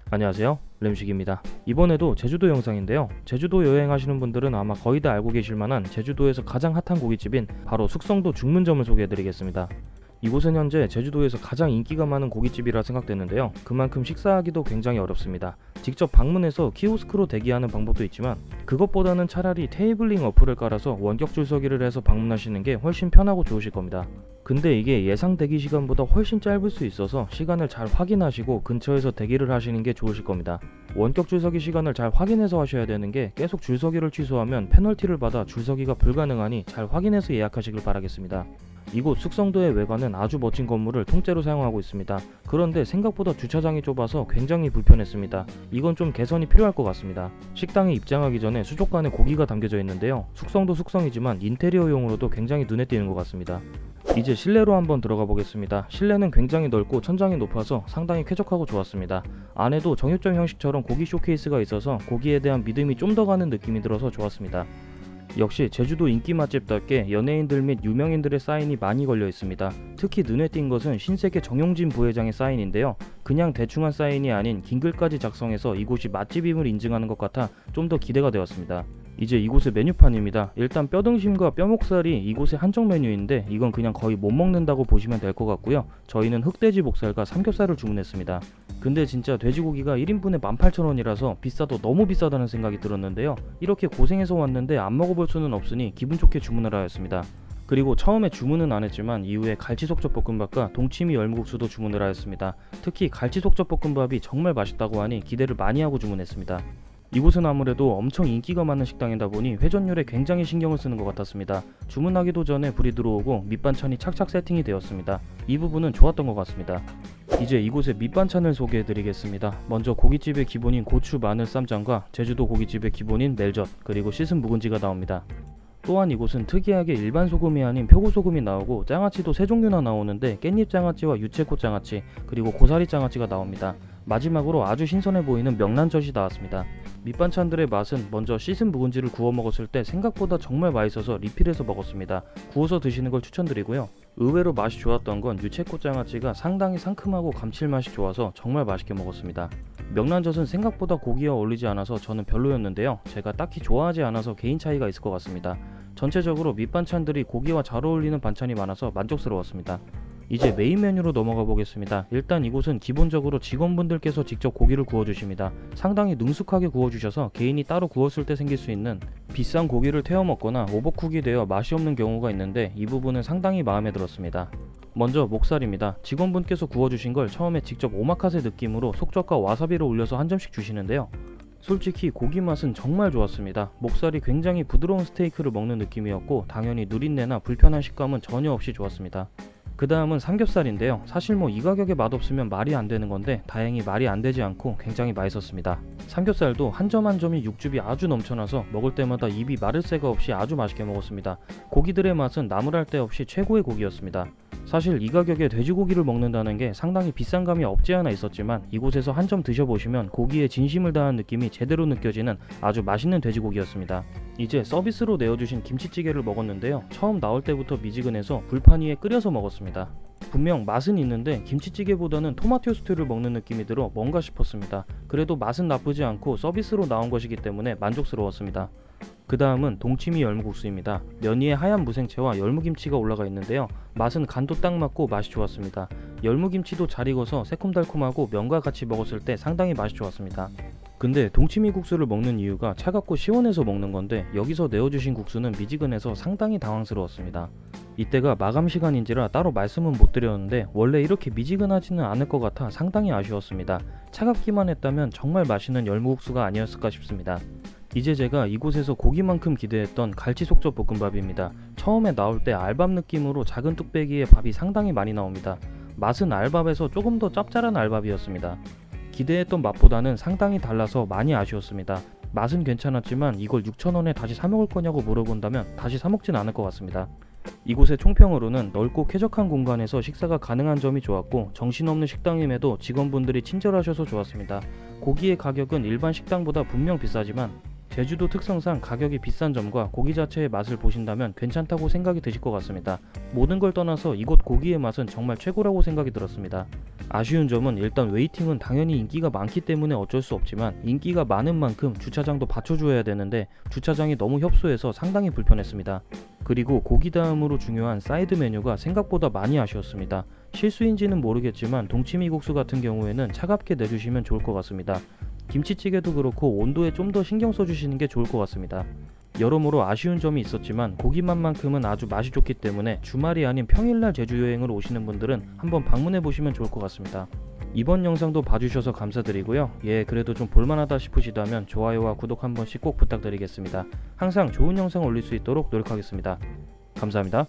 안녕하세요, 램식입니다. 이번에도 제주도 영상인데요. 제주도 여행하시는 분들은 아마 거의 다 알고 계실 만한 제주도에서 가장 핫한 고깃집인 바로 숙성도 중문점을 소개해드리겠습니다. 이곳은 현재 제주도에서 가장 인기가 많은 고깃집이라 생각되는데요. 그만큼 식사하기도 굉장히 어렵습니다. 직접 방문해서 키오스크로 대기하는 방법도 있지만 그것보다는 차라리 테이블링 어플을 깔아서 원격 줄서기를 해서 방문하시는 게 훨씬 편하고 좋으실 겁니다. 근데 이게 예상 대기 시간보다 훨씬 짧을 수 있어서 시간을 잘 확인하시고 근처에서 대기를 하시는 게 좋으실 겁니다. 원격 줄서기 시간을 잘 확인해서 하셔야 되는 게 계속 줄서기를 취소하면 페널티를 받아 줄서기가 불가능하니 잘 확인해서 예약하시길 바라겠습니다. 이곳 숙성도의 외관은 아주 멋진 건물을 통째로 사용하고 있습니다. 그런데 생각보다 주차장이 좁아서 굉장히 불편했습니다. 이건 좀 개선이 필요할 것 같습니다. 식당에 입장하기 전에 수족관에 고기가 담겨져 있는데요. 숙성도 숙성이지만 인테리어용으로도 굉장히 눈에 띄는 것 같습니다. 이제 실내로 한번 들어가 보겠습니다. 실내는 굉장히 넓고 천장이 높아서 상당히 쾌적하고 좋았습니다. 안에도 정육점 형식처럼 고기 쇼케이스가 있어서 고기에 대한 믿음이 좀 더 가는 느낌이 들어서 좋았습니다. 역시 제주도 인기 맛집답게 연예인들 및 유명인들의 사인이 많이 걸려 있습니다. 특히 눈에 띈 것은 신세계 정용진 부회장의 사인인데요. 그냥 대충한 사인이 아닌 긴 글까지 작성해서 이곳이 맛집임을 인증하는 것 같아 좀 더 기대가 되었습니다. 이제 이곳의 메뉴판입니다. 일단 뼈등심과 뼈목살이 이곳의 한정 메뉴인데 이건 그냥 거의 못 먹는다고 보시면 될 것 같고요. 저희는 흑돼지 목살과 삼겹살을 주문했습니다. 근데 진짜 돼지고기가 1인분에 18,000원이라서 비싸도 너무 비싸다는 생각이 들었는데요. 이렇게 고생해서 왔는데 안 먹어볼 수는 없으니 기분 좋게 주문을 하였습니다. 그리고 처음에 주문은 안 했지만 이후에 갈치속젓볶음밥과 동치미 열무국수도 주문을 하였습니다. 특히 갈치속젓볶음밥이 정말 맛있다고 하니 기대를 많이 하고 주문했습니다. 이곳은 아무래도 엄청 인기가 많은 식당이다 보니 회전율에 굉장히 신경을 쓰는 것 같았습니다. 주문하기도 전에 불이 들어오고 밑반찬이 착착 세팅이 되었습니다. 이 부분은 좋았던 것 같습니다. 이제 이곳의 밑반찬을 소개해 드리겠습니다. 먼저 고깃집의 기본인 고추 마늘 쌈장과 제주도 고깃집의 기본인 멜젓 그리고 씻은 묵은지가 나옵니다. 또한 이곳은 특이하게 일반 소금이 아닌 표고 소금이 나오고 장아찌도 세 종류나 나오는데 깻잎 장아찌와 유채꽃 장아찌 그리고 고사리 장아찌가 나옵니다. 마지막으로 아주 신선해 보이는 명란젓이 나왔습니다. 밑반찬들의 맛은 먼저 씻은 묵은지를 구워 먹었을 때 생각보다 정말 맛있어서 리필해서 먹었습니다. 구워서 드시는 걸 추천드리고요. 의외로 맛이 좋았던 건 유채꽃 장아찌가 상당히 상큼하고 감칠맛이 좋아서 정말 맛있게 먹었습니다. 명란젓은 생각보다 고기와 어울리지 않아서 저는 별로였는데요. 제가 딱히 좋아하지 않아서 개인 차이가 있을 것 같습니다. 전체적으로 밑반찬들이 고기와 잘 어울리는 반찬이 많아서 만족스러웠습니다. 이제 메인 메뉴로 넘어가 보겠습니다. 일단 이곳은 기본적으로 직원분들께서 직접 고기를 구워주십니다. 상당히 능숙하게 구워주셔서 개인이 따로 구웠을 때 생길 수 있는 비싼 고기를 태워 먹거나 오버쿡이 되어 맛이 없는 경우가 있는데 이 부분은 상당히 마음에 들었습니다. 먼저 목살입니다. 직원분께서 구워주신 걸 처음에 직접 오마카세 느낌으로 속젓과 와사비를 올려서 한 점씩 주시는데요. 솔직히 고기 맛은 정말 좋았습니다. 목살이 굉장히 부드러운 스테이크를 먹는 느낌이었고 당연히 누린내나 불편한 식감은 전혀 없이 좋았습니다. 그 다음은 삼겹살인데요. 사실 이 가격에 맛없으면 말이 안 되는 건데 다행히 말이 안 되지 않고 굉장히 맛있었습니다. 삼겹살도 한 점 한 점이 육즙이 아주 넘쳐나서 먹을 때마다 입이 마를 새가 없이 아주 맛있게 먹었습니다. 고기들의 맛은 나무랄 데 없이 최고의 고기였습니다. 사실 이 가격에 돼지고기를 먹는다는 게 상당히 비싼 감이 없지 않아 있었지만 이곳에서 한 점 드셔보시면 고기에 진심을 다한 느낌이 제대로 느껴지는 아주 맛있는 돼지고기였습니다. 이제 서비스로 내어주신 김치찌개를 먹었는데요. 처음 나올 때부터 미지근해서 불판 위에 끓여서 먹었습니다. 분명 맛은 있는데 김치찌개보다는 토마토 스튜를 먹는 느낌이 들어 뭔가 싶었습니다. 그래도 맛은 나쁘지 않고 서비스로 나온 것이기 때문에 만족스러웠습니다. 그 다음은 동치미 열무국수입니다. 면 위에 하얀 무생채와 열무김치가 올라가 있는데요. 맛은 간도 딱 맞고 맛이 좋았습니다. 열무김치도 잘 익어서 새콤달콤하고 면과 같이 먹었을 때 상당히 맛이 좋았습니다. 근데 동치미 국수를 먹는 이유가 차갑고 시원해서 먹는 건데 여기서 내어주신 국수는 미지근해서 상당히 당황스러웠습니다. 이때가 마감 시간인지라 따로 말씀은 못 드렸는데 원래 이렇게 미지근하지는 않을 것 같아 상당히 아쉬웠습니다. 차갑기만 했다면 정말 맛있는 열무국수가 아니었을까 싶습니다. 이제 제가 이곳에서 고기만큼 기대했던 갈치속젓 볶음밥입니다. 처음에 나올 때 알밥 느낌으로 작은 뚝배기에 밥이 상당히 많이 나옵니다. 맛은 알밥에서 조금 더 짭짤한 알밥이었습니다. 기대했던 맛보다는 상당히 달라서 많이 아쉬웠습니다. 맛은 괜찮았지만 이걸 6,000원에 다시 사 먹을 거냐고 물어본다면 다시 사 먹진 않을 것 같습니다. 이곳의 총평으로는 넓고 쾌적한 공간에서 식사가 가능한 점이 좋았고 정신없는 식당임에도 직원분들이 친절하셔서 좋았습니다. 고기의 가격은 일반 식당보다 분명 비싸지만 제주도 특성상 가격이 비싼 점과 고기 자체의 맛을 보신다면 괜찮다고 생각이 드실 것 같습니다. 모든 걸 떠나서 이곳 고기의 맛은 정말 최고라고 생각이 들었습니다. 아쉬운 점은 일단 웨이팅은 당연히 인기가 많기 때문에 어쩔 수 없지만 인기가 많은 만큼 주차장도 받쳐줘야 되는데 주차장이 너무 협소해서 상당히 불편했습니다. 그리고 고기 다음으로 중요한 사이드 메뉴가 생각보다 많이 아쉬웠습니다. 실수인지는 모르겠지만 동치미국수 같은 경우에는 차갑게 내주시면 좋을 것 같습니다. 김치찌개도 그렇고 온도에 좀 더 신경 써주시는 게 좋을 것 같습니다. 여러모로 아쉬운 점이 있었지만 고기맛만큼은 아주 맛이 좋기 때문에 주말이 아닌 평일날 제주 여행을 오시는 분들은 한번 방문해 보시면 좋을 것 같습니다. 이번 영상도 봐주셔서 감사드리고요. 그래도 좀 볼만하다 싶으시다면 좋아요와 구독 한 번씩 꼭 부탁드리겠습니다. 항상 좋은 영상 올릴 수 있도록 노력하겠습니다. 감사합니다.